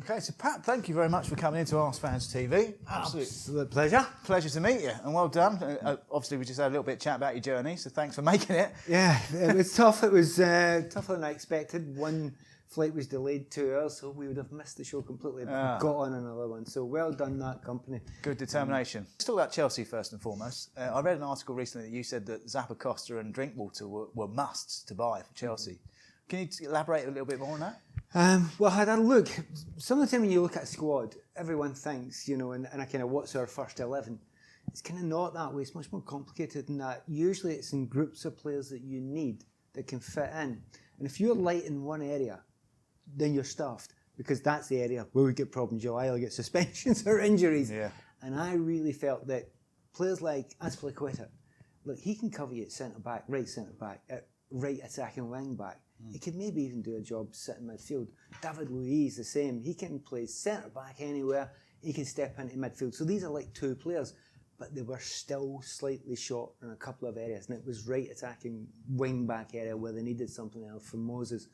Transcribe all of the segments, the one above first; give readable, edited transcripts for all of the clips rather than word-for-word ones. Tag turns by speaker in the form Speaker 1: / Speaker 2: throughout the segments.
Speaker 1: Okay, so Pat, thank you very much for coming into AskFans TV.
Speaker 2: Absolute pleasure.
Speaker 1: Pleasure to meet you, and well done. Obviously, we just had a little bit of chat about your journey, so thanks for making it.
Speaker 2: Yeah, it was tough. It was tougher than I expected. One flight was delayed 2 hours, so we would have missed the show completely. But got on another one, so well done, that company.
Speaker 1: Good determination. Let's talk about Chelsea first and foremost. I read an article recently that you said that Zappa Costa and Drinkwater were musts to buy for Chelsea. Can you elaborate a little bit more on that?
Speaker 2: Well, I had a look. Some of the time when you look at a squad, everyone thinks, and I kind of, what's our first 11? It's kind of not that way. It's much more complicated than that. Usually it's in groups of players that you need that can fit in. And if you're light in one area, then you're stuffed, because that's the area where we get problems. You'll either get suspensions or injuries.
Speaker 1: Yeah.
Speaker 2: And I really felt that players like Azpilicueta, look, he can cover you at centre-back, right attacking wing-back. He could maybe even do a job sitting midfield. David Luiz, the same. He can play centre-back anywhere. He can step into midfield. So these are like two players, but they were still slightly short in a couple of areas. And it was right attacking wing-back area where they needed something else from Moses.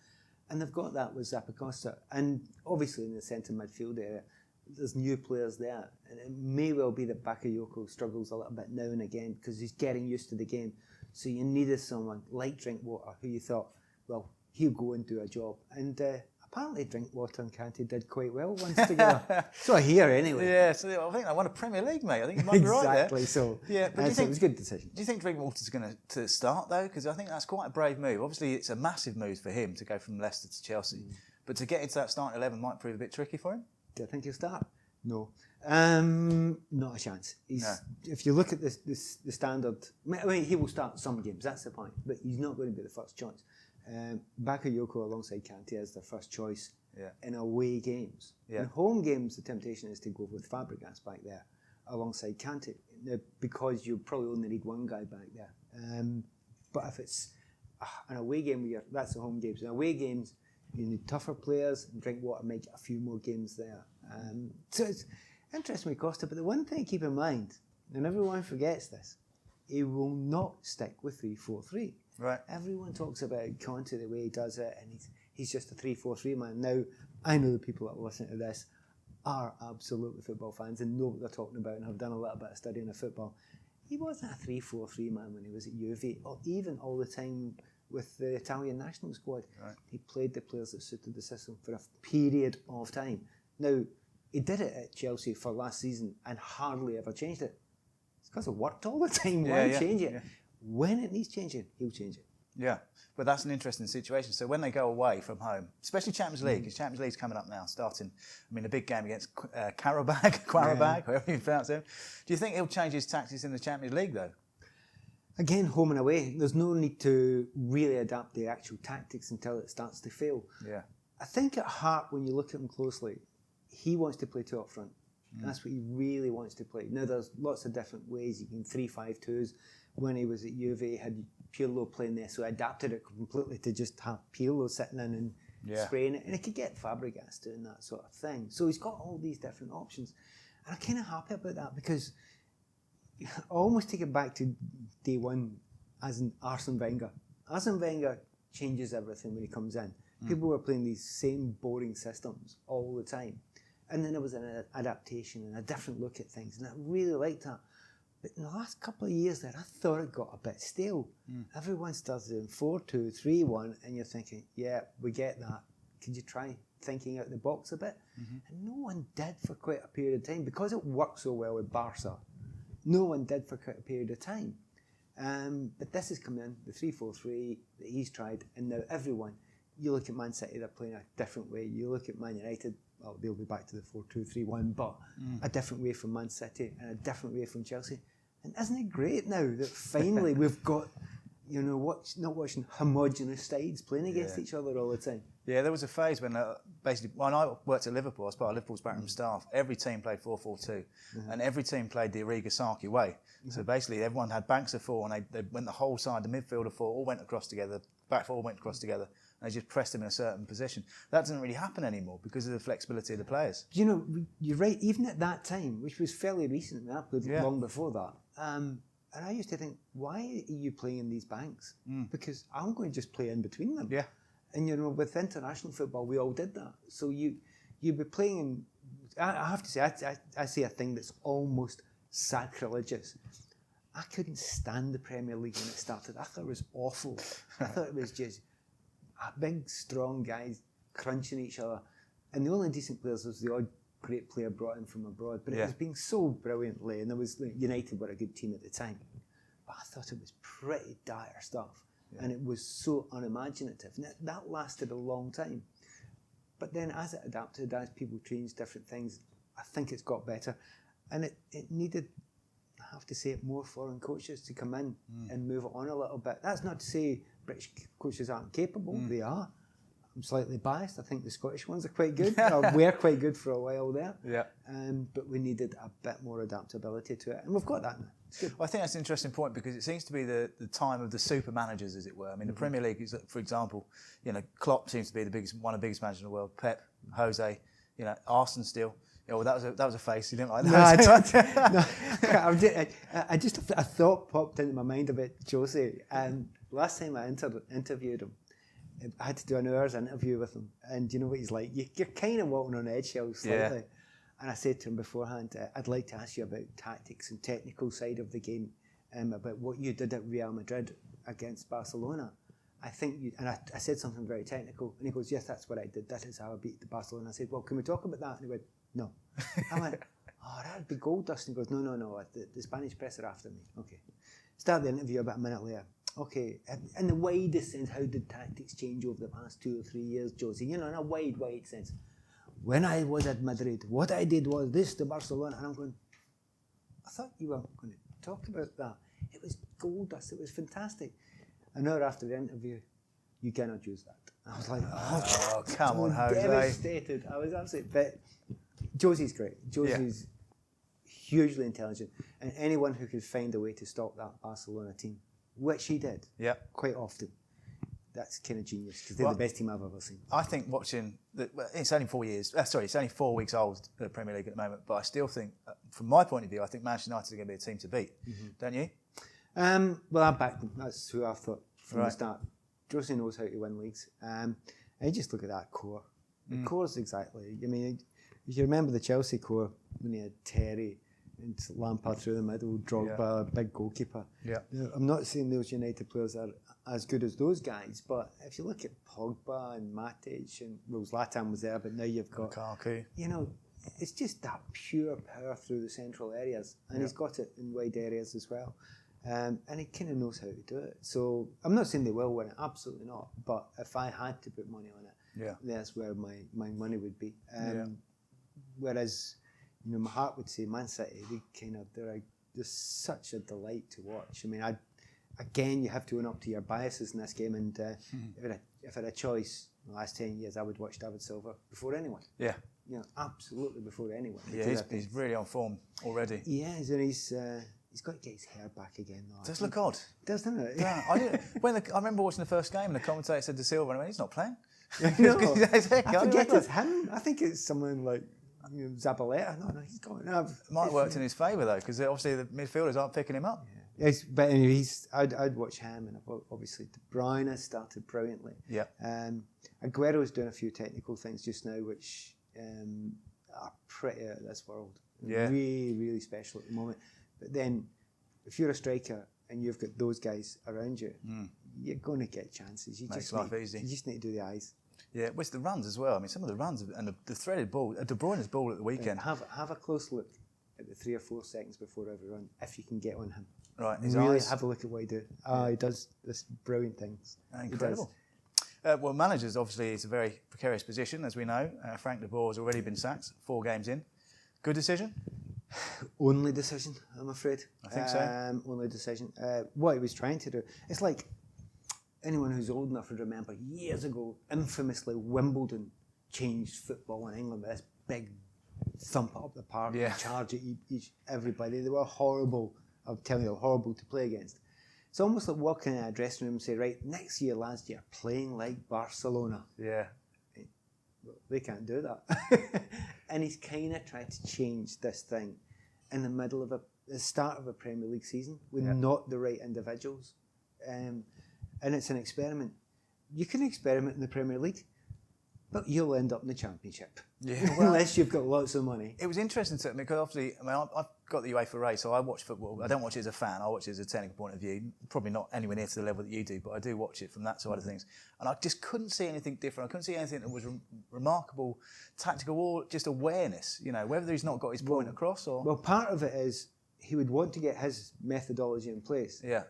Speaker 2: And they've got that with Zappa Costa. And obviously in the centre midfield area, there's new players there. And it may well be that Bakayoko struggles a little bit now and again because he's getting used to the game. So you needed someone like Drinkwater who you thought, well, he'll go and do a job. And apparently Drinkwater and Kante did quite well once together. So I hear anyway.
Speaker 1: Yeah, so I think they won a Premier League, mate. I think you might be right there.
Speaker 2: Exactly, so
Speaker 1: yeah, but do you think,
Speaker 2: it was a good decision.
Speaker 1: Do you think Drinkwater's going to start, though? Because I think that's quite a brave move. Obviously, it's a massive move for him to go from Leicester to Chelsea. But to get into that starting 11 might prove a bit tricky for him.
Speaker 2: Do I think he'll start? No. Not a chance.
Speaker 1: No.
Speaker 2: If you look at the standard, I mean, he will start some games, that's the point, but he's not going to be the first choice. Bakayoko alongside Kante is their first choice in away games.
Speaker 1: Yeah.
Speaker 2: In home games, the temptation is to go with Fabregas back there alongside Kante, because you probably only need one guy back there. But if it's an away game, that's the home games. In away games, you need tougher players, and Drinkwater might get a few more games there. So it's interesting with Costa, but the one thing to keep in mind, and everyone forgets this, he will not stick with 3-4-3.
Speaker 1: Right.
Speaker 2: Everyone talks about Conte, the way he does it, and he's just a 3-4-3 man. Now, I know the people that are listening to this are absolutely football fans and know what they're talking about and have done a little bit of studying of football. He wasn't a 3-4-3 man when he was at Juve, or even all the time with the Italian national squad. Right. He played the players that suited the system for a period of time. Now, he did it at Chelsea for last season and hardly ever changed it. It's because it worked all the time. Why change it? Yeah. When it needs changing, he'll change it.
Speaker 1: Yeah, but that's an interesting situation. So when they go away from home, especially Champions League, because Champions League's coming up now, starting, a big game against Qarabag, whoever you pronounce it. Do you think he'll change his tactics in the Champions League, though?
Speaker 2: Again, home and away. There's no need to really adapt the actual tactics until it starts to fail. Yeah. I think at heart, when you look at him closely, he wants to play two up front. That's what he really wants to play. Now, there's lots of different ways. You can 3-5-2s. When he was at Juve, he had Pirlo playing there, so I adapted it completely to just have Pirlo sitting in and spraying it. And he could get Fabregas doing that sort of thing. So he's got all these different options. And I'm kind of happy about that, because I almost take it back to day one as in Arsene Wenger. Arsene Wenger changes everything when he comes in. People were playing these same boring systems all the time. And then there was an adaptation and a different look at things. And I really liked that. But in the last couple of years there, I thought it got a bit stale. Everyone starts doing 4-2-3-1, and you're thinking, yeah, we get that. Could you try thinking out the box a bit? And no one did for quite a period of time, because it worked so well with Barca. No one did for quite a period of time. But this has come in, the 3-4-3 that he's tried, and now everyone, you look at Man City, they're playing a different way. You look at Man United, well, they'll be back to the 4-2-3-1, but a different way from Man City and a different way from Chelsea. And isn't it great now that finally we've got, not watching homogenous sides playing against each other all the time?
Speaker 1: Yeah, there was a phase when basically, when I worked at Liverpool, I was part of Liverpool's backroom staff, every team played 4-4-2, and every team played the Arrigo-Sacchi way. So basically, everyone had banks of four, and they went the whole side, the midfield of four, all went across together, back four all went across together, and they just pressed them in a certain position. That doesn't really happen anymore because of the flexibility of the players.
Speaker 2: You're right, even at that time, which was fairly recent, I played long before that, and I used to think, why are you playing in these banks? Because I'm going to just play in between them. Yeah. And with international football, we all did that. So you you'd be playing in, I have to say, I say a thing that's almost sacrilegious. I couldn't stand the Premier League when it started. I thought it was awful. I thought it was just big, strong guys crunching each other. And the only decent players was the odd great player brought in from abroad. But it was being so brilliantly, and there was United were a good team at the time. But I thought it was pretty dire stuff. Yeah. And it was so unimaginative. And that lasted a long time. But then as it adapted, as people changed different things, I think it's got better. And it needed, I have to say it, more foreign coaches to come in and move it on a little bit. That's not to say British coaches aren't capable. They are. I'm slightly biased. I think the Scottish ones are quite good. Were quite good for a while there.
Speaker 1: Yeah.
Speaker 2: But we needed a bit more adaptability to it. And we've got that now. It's good.
Speaker 1: Well, I think that's an interesting point because it seems to be the time of the super managers, as it were. I mean, the Premier League is, for example, Klopp seems to be one of the biggest managers in the world. Pep, Jose, Arsene still. Well, that was a face. You didn't like that.
Speaker 2: No, a thought popped into my mind about Jose. And last time I interviewed him, I had to do an hour's interview with him. And you know what he's like? You're kind of walking on eggshells slightly. Yeah. And I said to him beforehand, I'd like to ask you about tactics and technical side of the game, about what you did at Real Madrid against Barcelona. I think I said something very technical. And he goes, yes, that's what I did. That is how I beat the Barcelona. I said, well, can we talk about that? And he went, no. I went, oh, that'd be gold dust. And he goes, no, the Spanish press are after me. Okay. Start the interview about a minute later. Okay, in the widest sense, how did tactics change over the past 2 or 3 years, Josie? In a wide sense. When I was at Madrid, what I did was this to Barcelona. And I'm going, I thought you were going to talk about that. It was gold dust. It was fantastic. An hour after the interview, you cannot use that. I was like,
Speaker 1: oh come on, Jose.
Speaker 2: Devastated. I was absolutely, but Josie's great. Josie's hugely intelligent. And anyone who could find a way to stop that Barcelona team, which he did quite often, that's kind of genius because they're the best team I've ever seen.
Speaker 1: I think watching, it's only 4 years, it's only 4 weeks old, the Premier League at the moment, but I still think, from my point of view, I think Manchester United are going to be a team to beat, don't you?
Speaker 2: Well, I backed them. That's who I thought from the start. Jose knows how to win leagues. And you just look at that core. The core's exactly, I mean, if you remember the Chelsea core, when they had Terry, and Lampard through the middle, Drogba, a big goalkeeper. Yeah. I'm not saying those United players are as good as those guys, but if you look at Pogba and Matic, and Zlatan was there, but now you've got
Speaker 1: Lukaku.
Speaker 2: It's just that pure power through the central areas, and he's got it in wide areas as well. And he kind of knows how to do it. So I'm not saying they will win it, absolutely not. But if I had to put money on it, that's where my money would be. Whereas, my heart would say Man City, they're just such a delight to watch. I mean, again, you have to own up to your biases in this game. And if I had a choice, in the last 10 years, I would watch David Silva before anyone. Yeah. Absolutely before anyone.
Speaker 1: Yeah, he's really on form already.
Speaker 2: Yeah, and he's got to get his hair back again.
Speaker 1: It does look odd.
Speaker 2: Doesn't it?
Speaker 1: Yeah. I remember watching the first game and the commentator said to Silva, and I went, he's not playing.
Speaker 2: No, I forget it's him. I think it's someone like Zabaleta. No, he's gone.
Speaker 1: Might have worked in his favour though, because obviously the midfielders aren't picking him up.
Speaker 2: Yeah. But anyway, I'd watch him, and obviously De Bruyne has started brilliantly. Yeah. Aguero's doing a few technical things just now, which are pretty out of this world. Yeah. Really, really special at the moment. But then, if you're a striker and you've got those guys around you, you're going to get chances.
Speaker 1: Makes life easy.
Speaker 2: You just need to do the eyes.
Speaker 1: Yeah, with the runs as well. I mean, some of the runs and the threaded ball, De Bruyne's ball at the weekend.
Speaker 2: Have a close look at the 3 or 4 seconds before every run, if you can get on him.
Speaker 1: Right,
Speaker 2: his eyes. Have a look at what he does. He does this brilliant things.
Speaker 1: Incredible. Well, managers, obviously, it's a very precarious position, as we know. Frank de Boer has already been sacked 4 games in. Good decision?
Speaker 2: Only decision, I'm afraid.
Speaker 1: I think so.
Speaker 2: Only decision. What he was trying to do, it's like anyone who's old enough would remember years ago, infamously, Wimbledon changed football in England with this big thump up the park and charge at everybody. They were horrible. I'm telling you, horrible to play against. It's almost like walking in a dressing room and say, right, next year, last year, playing like Barcelona. Yeah. Well, they can't do that. And he's kind of tried to change this thing in the middle of the start of a Premier League season with not the right individuals. And it's an experiment. You can experiment in the Premier League. But you'll end up in the Championship.
Speaker 1: Yeah, well,
Speaker 2: unless you've got lots of money.
Speaker 1: It was interesting to me because obviously, I mean, I've got the UEFA race, so I watch football. I don't watch it as a fan. I watch it as a technical point of view. Probably not anywhere near to the level that you do, but I do watch it from that side of things. And I just couldn't see anything different. I couldn't see anything that was remarkable, tactical, or just awareness. You know, whether he's not got his point across or.
Speaker 2: Well, part of it is he would want to get his methodology in place.
Speaker 1: Yeah.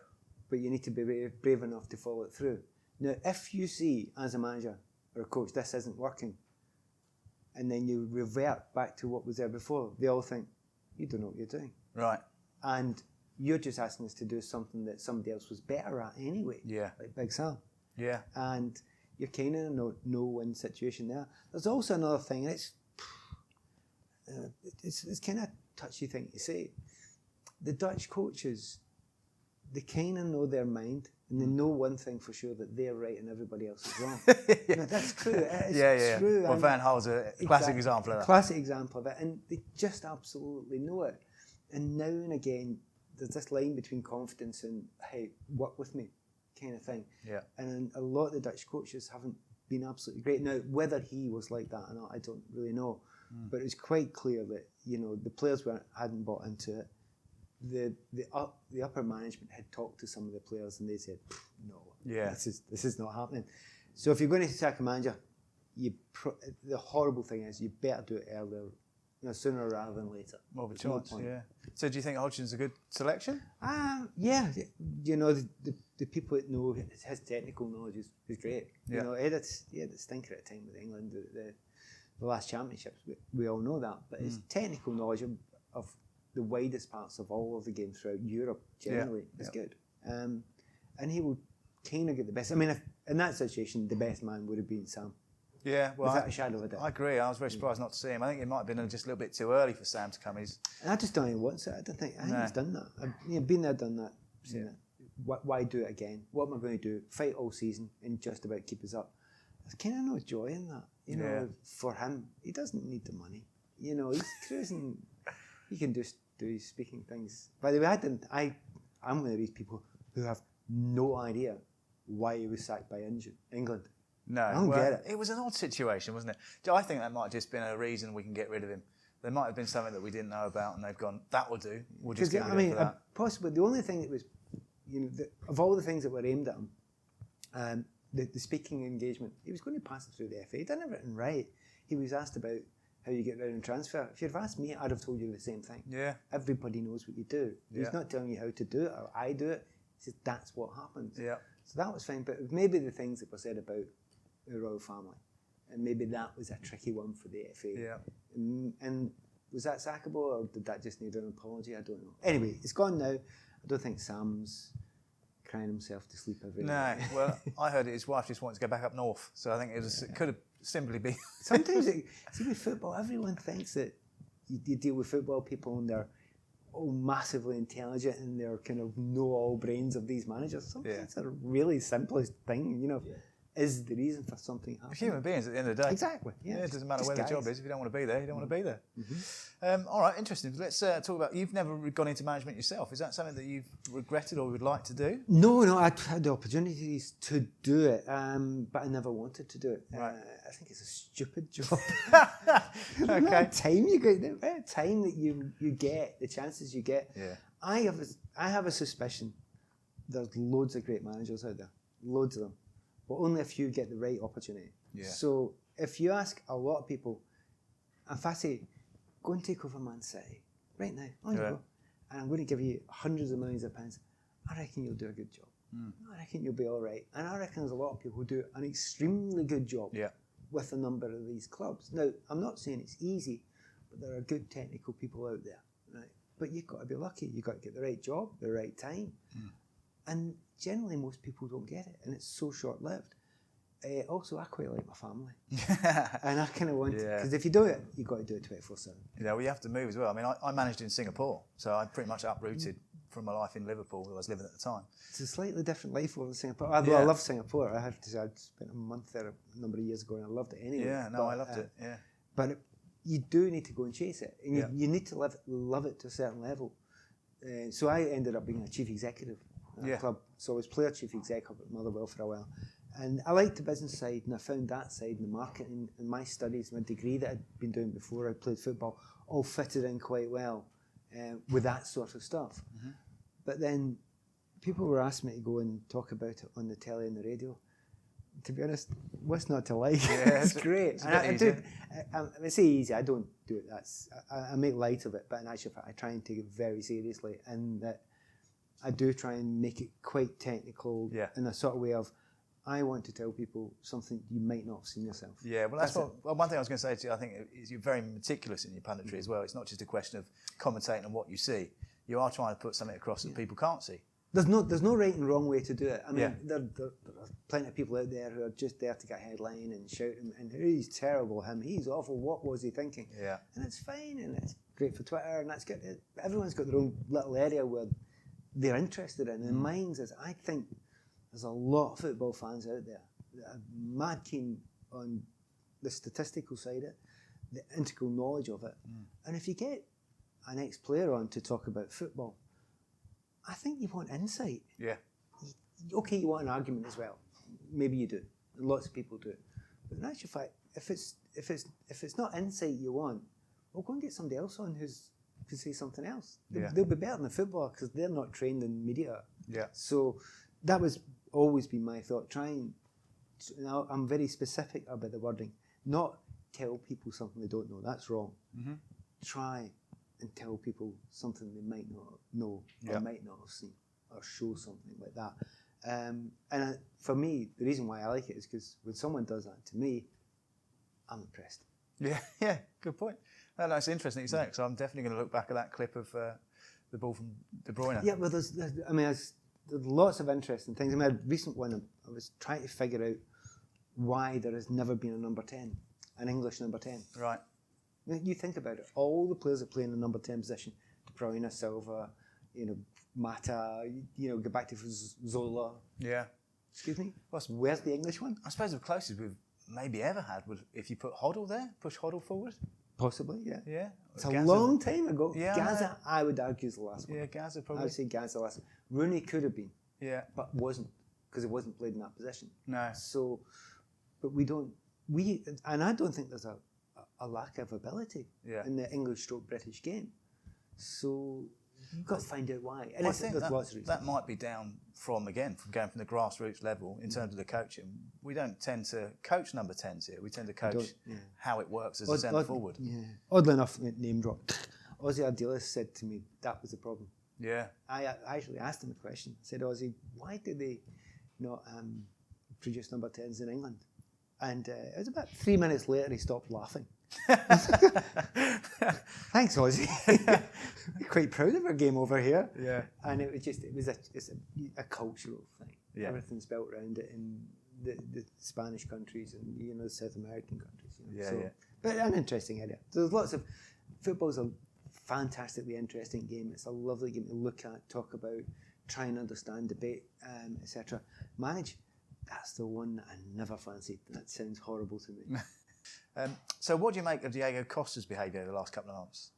Speaker 2: But you need to be brave enough to follow it through. Now, if you see as a manager or a coach this isn't working, and then you revert back to what was there before, they all think, you don't know what you're doing.
Speaker 1: Right.
Speaker 2: And you're just asking us to do something that somebody else was better at anyway.
Speaker 1: Yeah.
Speaker 2: Like Big Sam.
Speaker 1: Yeah.
Speaker 2: And you're kind of in a no-win situation there. There's also another thing, and it's kind of a touchy thing to say. The Dutch coaches, they kind of know their mind, and they know one thing for sure, that they're right and everybody else is wrong.
Speaker 1: Yeah.
Speaker 2: Now, that's true.
Speaker 1: Yeah.
Speaker 2: True.
Speaker 1: Well, Van Gaal's a classic example of that.
Speaker 2: Classic example of it, and they just absolutely know it. And now and again, there's this line between confidence and, hey, work with me, kind of thing.
Speaker 1: Yeah.
Speaker 2: And a lot of the Dutch coaches haven't been absolutely great. Now, whether he was like that or not, I don't really know. But it's quite clear that, you know, the players hadn't bought into it. The upper management had talked to some of the players and they said, no, this is not happening. So if you're going to sack a manager, the horrible thing is you better do it earlier, sooner rather than later.
Speaker 1: More of a choice, yeah. So do you think Hodgson's a good selection?
Speaker 2: Yeah, you know, the people that know his technical knowledge is great.
Speaker 1: Yeah.
Speaker 2: You know, he had a stinker at a time with England, the last championships. We all know that, but his technical knowledge of the widest parts of all of the games throughout Europe generally is good. And he will kind of get the best. I mean, if, in that situation, the best man would have been Sam.
Speaker 1: Yeah, well,
Speaker 2: without a shadow of a doubt.
Speaker 1: I agree. I was very surprised not to see him. I think it might have been just a little bit too early for Sam to come.
Speaker 2: And I just don't think he wants it. I think he's done that. Been there, done that. Seen it. Why do it again? What am I going to do? Fight all season and just about keep us up? There's kind of no joy in that. You know, for him, he doesn't need the money. You know, he's cruising. He can just do his speaking things. By the way, I'm one of these people who have no idea why he was sacked by England.
Speaker 1: No,
Speaker 2: I don't get it.
Speaker 1: It was an odd situation, wasn't it? I think that might have just been a reason we can get rid of him. There might have been something that we didn't know about, and they've gone, that will do. We'll just get rid of him for that.
Speaker 2: Possibly the only thing that was, of all the things that were aimed at him, the speaking engagement, he was going to pass it through the FA. He done everything right. He was asked about how you get around and transfer. If you'd have asked me, I'd have told you the same thing.
Speaker 1: Yeah.
Speaker 2: Everybody knows what you do. He's not telling you how to do it, or I do it. He says, that's what happens.
Speaker 1: Yeah.
Speaker 2: So that was fine, but maybe the things that were said about the royal family, and maybe that was a tricky one for the FA.
Speaker 1: Yeah.
Speaker 2: And was that sackable, or did that just need an apology? I don't know. Anyway, it's gone now. I don't think Sam's crying himself to sleep every night.
Speaker 1: No, well, I heard his wife just wanted to go back up north, so I think it could have simply been.
Speaker 2: Sometimes, see with football, everyone thinks that you deal with football people and they're all massively intelligent and they're kind of know-all brains of these managers. Sometimes it's a really simplest thing, you know. Is the reason for something happening.
Speaker 1: Human beings at the end of the day.
Speaker 2: Exactly. Yeah,
Speaker 1: it doesn't matter where the job is. If you don't want to be there, you don't want to be there.
Speaker 2: Mm-hmm.
Speaker 1: All right, interesting. Let's talk about, you've never gone into management yourself. Is that something that you've regretted or would like to do?
Speaker 2: No, I had the opportunities to do it, but I never wanted to do it.
Speaker 1: Right.
Speaker 2: I think it's a stupid job.
Speaker 1: Okay.
Speaker 2: Time you get, the time that you get, the chances you get.
Speaker 1: Yeah.
Speaker 2: I have a suspicion there's loads of great managers out there, loads of them. But only if you get the right opportunity.
Speaker 1: Yeah.
Speaker 2: So if you ask a lot of people, if I say, go and take over Man City right now, on you go, and I'm going to give you hundreds of millions of pounds, I reckon you'll do a good job. I reckon you'll be all right. And I reckon there's a lot of people who do an extremely good job with a number of these clubs. Now, I'm not saying it's easy, but there are good technical people out there, right? But you've got to be lucky. You've got to get the right job, the right time. And generally, most people don't get it, and it's so short-lived. Also, I quite like my family, and I kind of want to, because if you do it, you've got to do it 24/7.
Speaker 1: Yeah, well, you have to move as well. I mean, I managed in Singapore, so I pretty much uprooted from my life in Liverpool, where I was living at the time.
Speaker 2: It's a slightly different life over in Singapore. Although I love Singapore. I have to say, I spent a month there a number of years ago, and I loved it anyway.
Speaker 1: Yeah, no, I loved it. Yeah,
Speaker 2: but you do need to go and chase it, and you need to love it to a certain level. So I ended up being a chief executive. Club. So I was player chief exec up at Motherwell for a while. And I liked the business side, and I found that side in the marketing and my studies, my degree that I'd been doing before I played football, all fitted in quite well with that sort of stuff. Mm-hmm. But then people were asking me to go and talk about it on the telly and the radio. To be honest, what's not to like?
Speaker 1: Yeah,
Speaker 2: it's great. I say easy. I don't do it. I make light of it, but in actual fact, I try and take it very seriously, and that I do try and make it quite technical in a sort of way of, I want to tell people something you might not have seen yourself.
Speaker 1: Yeah, well, one thing I was going to say to you, I think, is you're very meticulous in your punditry as well. It's not just a question of commentating on what you see. You are trying to put something across that people can't see.
Speaker 2: There's no right and wrong way to do it. I mean, there are plenty of people out there who are just there to get a headline and shout, and he's terrible, he's awful, what was he thinking?
Speaker 1: Yeah.
Speaker 2: And it's fine, and it's great for Twitter, and that's good. Everyone's got their own little area where they're interested in. And mine's is, I think there's a lot of football fans out there that are mad keen on the statistical side of it, the integral knowledge of it. And if you get an ex-player on to talk about football, I think you want insight.
Speaker 1: Yeah.
Speaker 2: Okay, you want an argument as well. Maybe you do. And lots of people do. But in actual fact, if it's not insight you want, well, go and get somebody else on who say something else. They'll be better than the footballer because they're not trained in media. Yeah. So that was always been my thought. I'm very specific about the wording. Not tell people something they don't know. That's wrong. Mm-hmm. Try and tell people something they might not know or might not have seen, or show something like that. For me, the reason why I like it is because when someone does that to me, I'm impressed.
Speaker 1: Yeah, good point. No, it's interesting you say it, because I'm definitely going to look back at that clip of the ball from De Bruyne.
Speaker 2: Yeah, well, there's lots of interesting things. I mean, a recent one, I was trying to figure out why there has never been a number 10, an English number 10.
Speaker 1: Right.
Speaker 2: You think about it. All the players that play in the number 10 position, De Bruyne, Silva, Mata, go back to Zola.
Speaker 1: Yeah.
Speaker 2: Excuse me? Where's the English one?
Speaker 1: I suppose the closest we've maybe ever had was if you put Hoddle there, push Hoddle forward.
Speaker 2: Possibly, yeah.
Speaker 1: Yeah.
Speaker 2: It's a long time ago.
Speaker 1: Yeah,
Speaker 2: Gaza, I would argue, is the last one.
Speaker 1: Yeah, Gaza probably.
Speaker 2: I would say Gaza the last one. Rooney could have been.
Speaker 1: Yeah.
Speaker 2: But wasn't, because he wasn't played in that position.
Speaker 1: No.
Speaker 2: So, but and I don't think there's a lack of ability in the English/British game. So you've got to find out why. And
Speaker 1: I think
Speaker 2: there's lots of reasons.
Speaker 1: That might be down from going from the grassroots level in terms of the coaching. We don't tend to coach number 10s here. We tend to coach how it works as a centre forward.
Speaker 2: Yeah. Oddly enough, name drop. Ozzy Ardiles said to me that was the problem.
Speaker 1: Yeah.
Speaker 2: I actually asked him a question. I said, Ozzy, why did they not produce number 10s in England? And it was about 3 minutes later he stopped laughing. Thanks, Ozzy. We're quite proud of our game over here. Yeah. And it was a cultural thing. Yeah. Everything's built around it in the Spanish countries and the South American countries. But an interesting area. So there's lots of football's a fantastically interesting game. It's a lovely game to look at, talk about, try and understand, debate, etc. Manage. That's the one that I never fancied. That sounds horrible to me.
Speaker 1: So what do you make of Diego Costa's behaviour the last couple of months?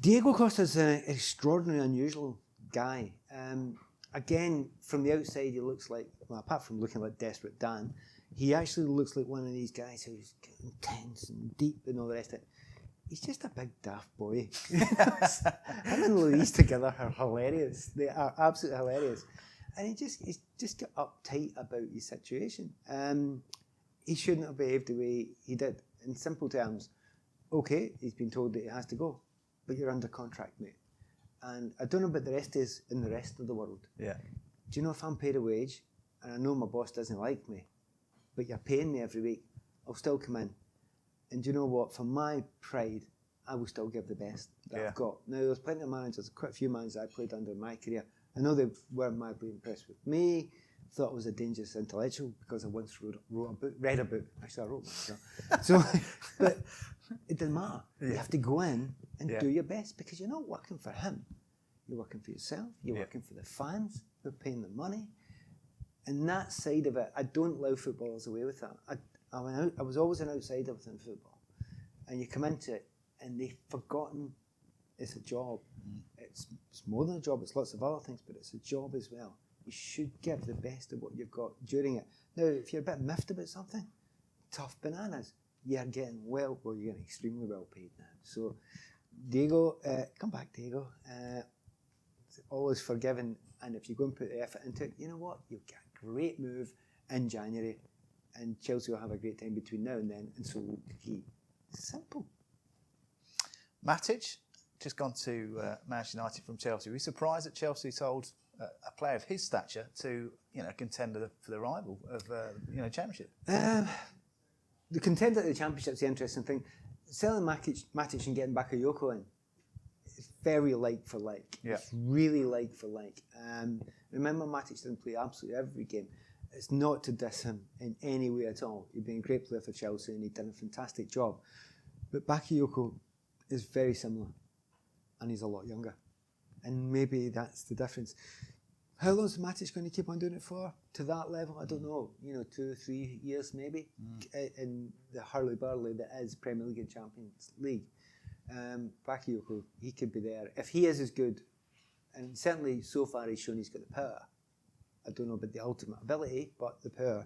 Speaker 2: Diego Costa's an extraordinarily unusual guy. Again, from the outside, he looks like, well, apart from looking like Desperate Dan, he actually looks like one of these guys who's intense and deep and all the rest of it. He's just a big daft boy. Him and Louise together are hilarious. They are absolutely hilarious. And he's just got uptight about his situation. He shouldn't have behaved the way he did. In simple terms, okay, he's been told that he has to go, but you're under contract, mate. And I don't know about the rest is in the rest of the world. Yeah. Do you know, if I'm paid a wage, and I know my boss doesn't like me, but you're paying me every week, I'll still come in. And do you know what? For my pride, I will still give the best that I've got. Now, there's plenty of managers, quite a few managers I played under in my career. I know they weren't madly impressed with me, thought I was a dangerous intellectual because I once read a book. Actually, I wrote one. So, but it didn't matter. Yeah. You have to go in and do your best because you're not working for him. You're working for yourself. You're working for the fans who are paying the money. And that side of it, I don't allow footballers away with that. I was always an outsider within football. And you come into it and they've forgotten it's a job. It's more than a job. It's lots of other things, but it's a job as well. You should give the best of what you've got during it. Now, if you're a bit miffed about something, tough bananas. You're getting you're getting extremely well paid now. So, Diego, come back, Diego. It's always forgiving, and if you go and put the effort into it, you know what? You'll get a great move in January, and Chelsea will have a great time between now and then, and so will he. Simple.
Speaker 1: Matic, just gone to Manchester United from Chelsea. Were you surprised that Chelsea sold a player of his stature to a contender for the rival of Championship?
Speaker 2: The contender of the Championship's the interesting thing. Selling Matic and getting Bakayoko in, it's very like for like.
Speaker 1: Yeah.
Speaker 2: It's really like for like. Remember, Matic didn't play absolutely every game. It's not to diss him in any way at all. He'd been a great player for Chelsea and he'd done a fantastic job. But Bakayoko is very similar, and he's a lot younger. And maybe that's the difference. How long is Matic going to keep on doing it for? To that level, I don't know. 2 or 3 years maybe in the hurly-burly that is Premier League and Champions League. Bakayoko, he could be there. If he is as good, and certainly so far he's shown he's got the power. I don't know about the ultimate ability, but the power.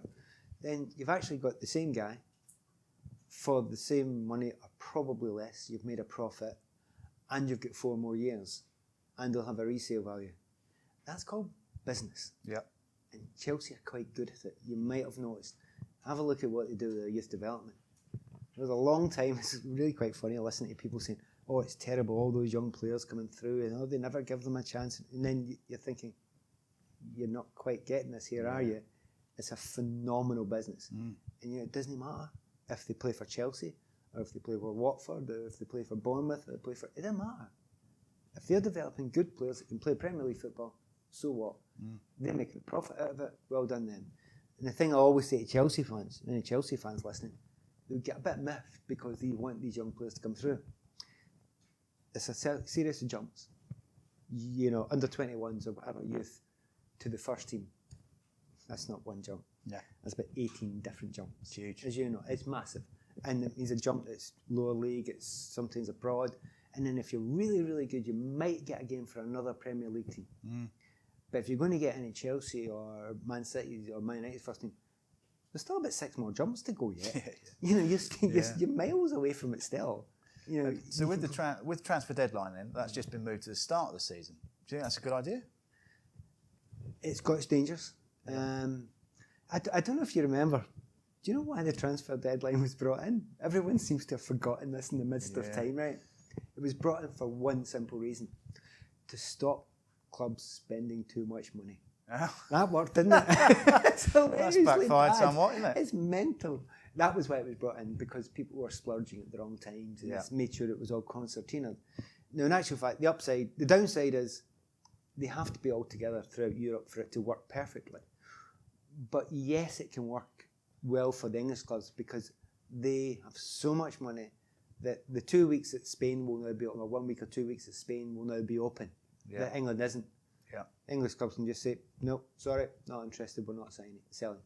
Speaker 2: Then you've actually got the same guy for the same money, or probably less. You've made a profit, and you've got 4 more years, and they'll have a resale value. That's called business.
Speaker 1: Yeah.
Speaker 2: And Chelsea are quite good at it. You might have noticed. Have a look at what they do with their youth development. There was a long time, it's really quite funny listening to people saying, oh, it's terrible, all those young players coming through, and they never give them a chance. And then you're thinking, you're not quite getting this here, are you? It's a phenomenal business. And it doesn't matter if they play for Chelsea, or if they play for Watford, or if they play for Bournemouth, or they play for... It doesn't matter. If they're developing good players that can play Premier League football, so what? They're making a profit out of it. Well done then. And the thing I always say to Chelsea fans, any Chelsea fans listening, they get a bit miffed because they want these young players to come through. It's a series of jumps. Under 21s or whatever youth to the first team. That's not one jump.
Speaker 1: Yeah.
Speaker 2: That's about 18 different jumps.
Speaker 1: It's huge.
Speaker 2: As you know, it's massive. And it means a jump that's lower league, it's sometimes abroad. And then if you're really, really good, you might get a game for another Premier League team. But if you're going to get any Chelsea or Man City or Man United first team, there's still about 6 more jumps to go yet. You're miles away from it still.
Speaker 1: So with the transfer deadline then, that's just been moved to the start of the season. Do you think that's a good idea?
Speaker 2: It's got its dangers. I don't know if you remember. Do you know why the transfer deadline was brought in? Everyone seems to have forgotten this in the midst of time, right? It was brought in for one simple reason: to stop clubs spending too much money. Oh. That worked, didn't it?
Speaker 1: That's backfired somewhat, isn't it?
Speaker 2: It's mental. That was why it was brought in, because people were splurging at the wrong times, and it's made sure it was all concertina. Now, in actual fact, the downside is they have to be all together throughout Europe for it to work perfectly. But yes, it can work well for the English clubs because they have so much money that the 2 weeks that Spain will now be open, or 1 week or 2 weeks that Spain will now be open, that England isn't.
Speaker 1: Yeah.
Speaker 2: English clubs can just say, no, sorry, not interested, we're not selling.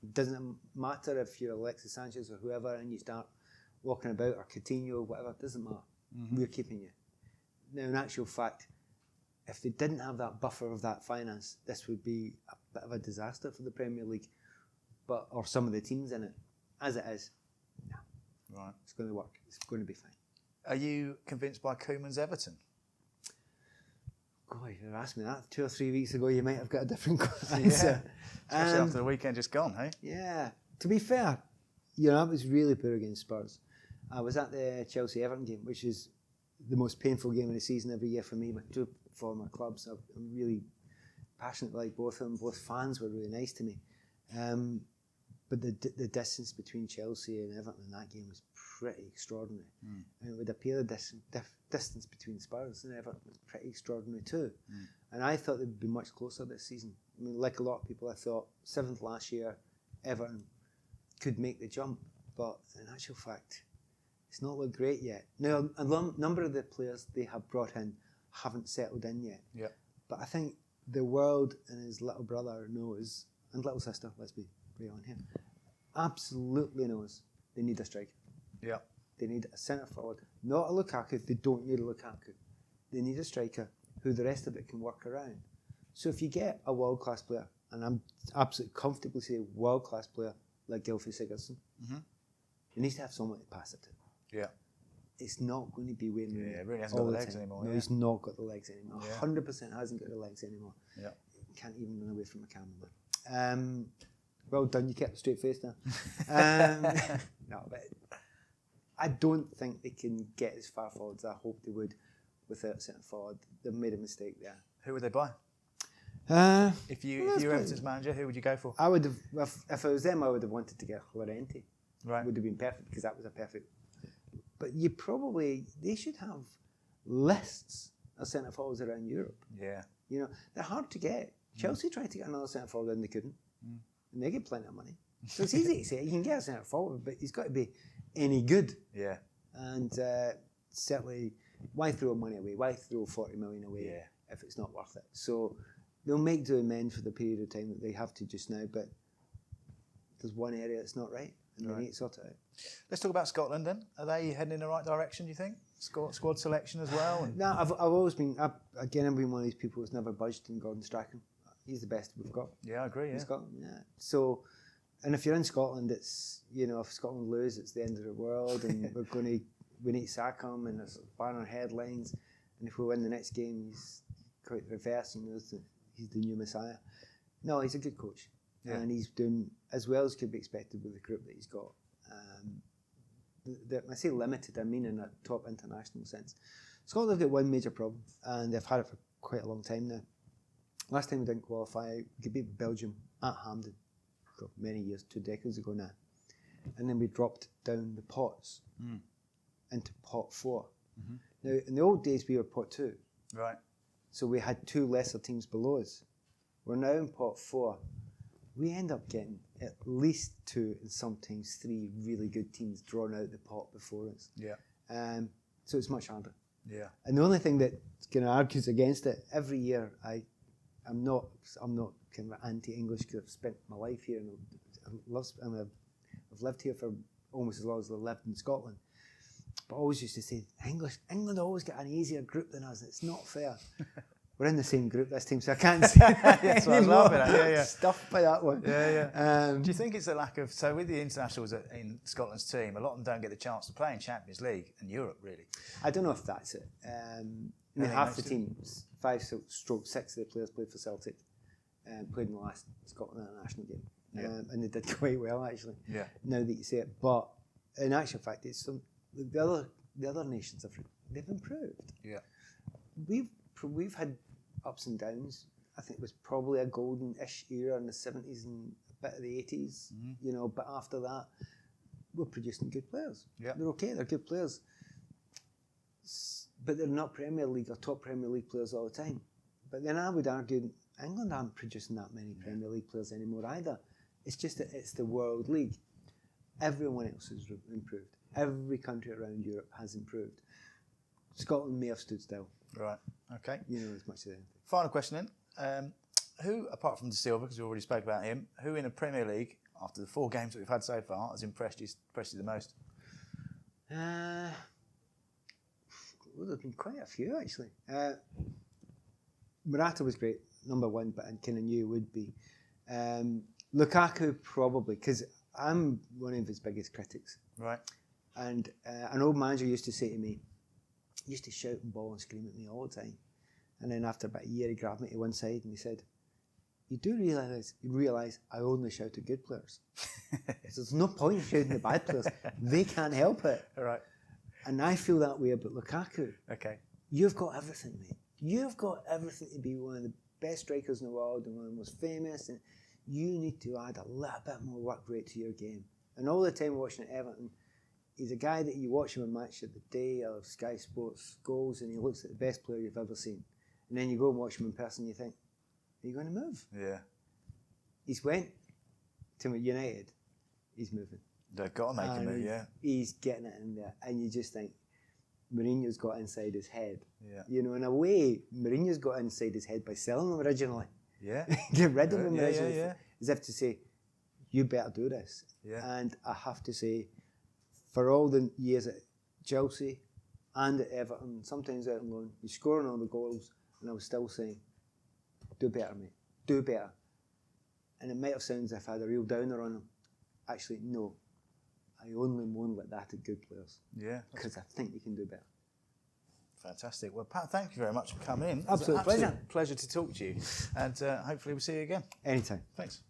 Speaker 2: It doesn't matter if you're Alexis Sanchez or whoever and you start walking about, or Coutinho or whatever, it doesn't matter. We're keeping you. Now, in actual fact, if they didn't have that buffer of that finance, this would be a bit of a disaster for the Premier League, or some of the teams in it. As it is, no.
Speaker 1: Right.
Speaker 2: It's going to work. It's going to be fine.
Speaker 1: Are you convinced by Koeman's Everton?
Speaker 2: God, if you asked me that 2 or 3 weeks ago, you might have got a different answer.
Speaker 1: Especially after the weekend just gone, hey?
Speaker 2: Yeah. To be fair, I was really poor against Spurs. I was at the Chelsea-Everton game, which is the most painful game of the season every year for me. My 2 former clubs, I'm really passionate like both of them. Both fans were really nice to me. But the distance between Chelsea and Everton in that game was pretty extraordinary. And it would appear the distance between Spurs and Everton was pretty extraordinary too. And I thought they'd be much closer this season. I mean, like a lot of people, I thought 7th last year, Everton could make the jump. But in actual fact, it's not looked great yet. Now, a number of the players they have brought in haven't settled in yet.
Speaker 1: Yeah.
Speaker 2: But I think the world and his little brother knows, and little sister, let's be real on here, absolutely knows they need a striker.
Speaker 1: Yeah.
Speaker 2: They need a centre forward, not a Lukaku. They don't need a Lukaku. They need a striker who the rest of it can work around. So if you get a world-class player, and I'm absolutely comfortably saying world-class player like Gylfi Sigurdsson, he needs to have someone to pass it to.
Speaker 1: Yeah.
Speaker 2: It's not going to be Wayne Rooney.
Speaker 1: Yeah, really hasn't got the legs anymore.
Speaker 2: No, he's not got the legs anymore.
Speaker 1: Yeah.
Speaker 2: 100% hasn't got the legs anymore.
Speaker 1: Yeah.
Speaker 2: Can't even run away from a cameraman. Well done, you kept a straight face there. No, but I don't think they can get as far forward as I hoped they would without centre forward. They've made a mistake there.
Speaker 1: Who would they buy? If you were Everton's manager, who would you go for?
Speaker 2: I would have, if I was them, I would have wanted to get Llorente.
Speaker 1: Right.
Speaker 2: Would have been perfect because that was a perfect. But they should have lists of centre forwards around Europe.
Speaker 1: Yeah.
Speaker 2: You know, they're hard to get. Chelsea tried to get another centre forward and they couldn't. And they get plenty of money. So it's easy to say, you can get a centre forward, but he's got to be any good.
Speaker 1: Yeah.
Speaker 2: And certainly, why throw money away? Why throw 40 million away if it's not worth it? So they'll make do amends for the period of time that they have to just now, but there's one area that's not right, and they need to sort it out.
Speaker 1: Let's talk about Scotland then. Are they heading in the right direction, do you think? Squad selection as well?
Speaker 2: No, I've always been, I've been one of these people who's never budged in Gordon Strachan. He's the best we've got.
Speaker 1: Yeah, I agree,
Speaker 2: in Scotland, yeah. So, and if you're in Scotland, it's, you know, if Scotland lose, it's the end of the world, and we need to sack him, and there's banner headlines, and if we win the next game, he's quite reverse, you know, he's the new messiah. No, he's a good coach, and he's doing as well as could be expected with the group that he's got. When I say limited, I mean in a top international sense. Scotland have got one major problem, and they've had it for quite a long time now. Last time we didn't qualify, we could beat Belgium at Hampden for many years, 2 decades ago now. And then we dropped down the pots into pot 4. Now, in the old days, we were pot 2.
Speaker 1: Right.
Speaker 2: So we had 2 lesser teams below us. We're now in pot 4. We end up getting at least 2 and sometimes 3 really good teams drawn out the pot before us.
Speaker 1: Yeah.
Speaker 2: So it's much harder.
Speaker 1: Yeah.
Speaker 2: And the only thing that kind of argues against it, every year I'm not kind of anti-English because I've spent my life here and I've lived here for almost as long as I've lived in Scotland. But I always used to say, England always get an easier group than us. It's not fair. We're in the same group this time, so I can't say
Speaker 1: That's what I was laughing at. Yeah.
Speaker 2: Stuffed by that one.
Speaker 1: Yeah. Do you think it's a lack of, so with the internationals in Scotland's team, a lot of them don't get the chance to play in Champions League and Europe, really?
Speaker 2: I don't know if that's it. Half the teams, 5/6 of the players played for Celtic, played in the last Scotland international game, and they did quite well actually. Yeah. Now that you say it, but in actual fact, it's the other nations they've improved. Yeah. We've had ups and downs. I think it was probably a golden-ish era in the 70s and a bit of the 80s, you know. But after that, we're producing good players. Yeah. They're okay. They're good players. But they're not Premier League or top Premier League players all the time. But then I would argue England aren't producing that many Premier League players anymore either. It's just that it's the World League. Everyone else has improved. Every country around Europe has improved. Scotland may have stood still.
Speaker 1: Right. Okay.
Speaker 2: You know, as much as anything.
Speaker 1: Final question then. Who, apart from De Silva, because we already spoke about him, who in the Premier League, after the 4 games that we've had so far, has impressed you the most? Well, there's been quite a few actually. Morata was great, number 1, but I kind of knew would be. Lukaku probably, because I'm one of his biggest critics. Right. And an old manager used to say to me, he used to shout and ball and scream at me all the time. And then after about a year, he grabbed me to one side and he said, "You do realise I only shout at good players. So there's no point shouting at bad players. They can't help it." All right. And I feel that way about Lukaku. Okay. You've got everything, mate. You've got everything to be one of the best strikers in the world and one of the most famous. And you need to add a little bit more work rate to your game. And all the time watching at Everton, he's a guy that you watch him a match of the day of Sky Sports goals and he looks like the best player you've ever seen. And then you go and watch him in person and you think, are you going to move? Yeah. He's went to United, he's moving. They've got to make him move, yeah. He's getting it in there. And you just think, Mourinho's got inside his head. Yeah. You know, in a way, Mourinho's got inside his head by selling him originally. Yeah. Get rid of him originally. Yeah. As if to say, you better do this. Yeah. And I have to say, for all the years at Chelsea and at Everton, sometimes out on loan, he's scoring all the goals, and I was still saying,
Speaker 2: do better, mate. Do better. And it might have sounded as if I had a real downer on him. Actually, no. I only moan like that at good players.
Speaker 1: Yeah.
Speaker 2: Because I think they can do better.
Speaker 1: Fantastic. Well, Pat, thank you very much for coming in.
Speaker 2: Absolute pleasure.
Speaker 1: Pleasure to talk to you. And hopefully we'll see you again.
Speaker 2: Anytime.
Speaker 1: Thanks.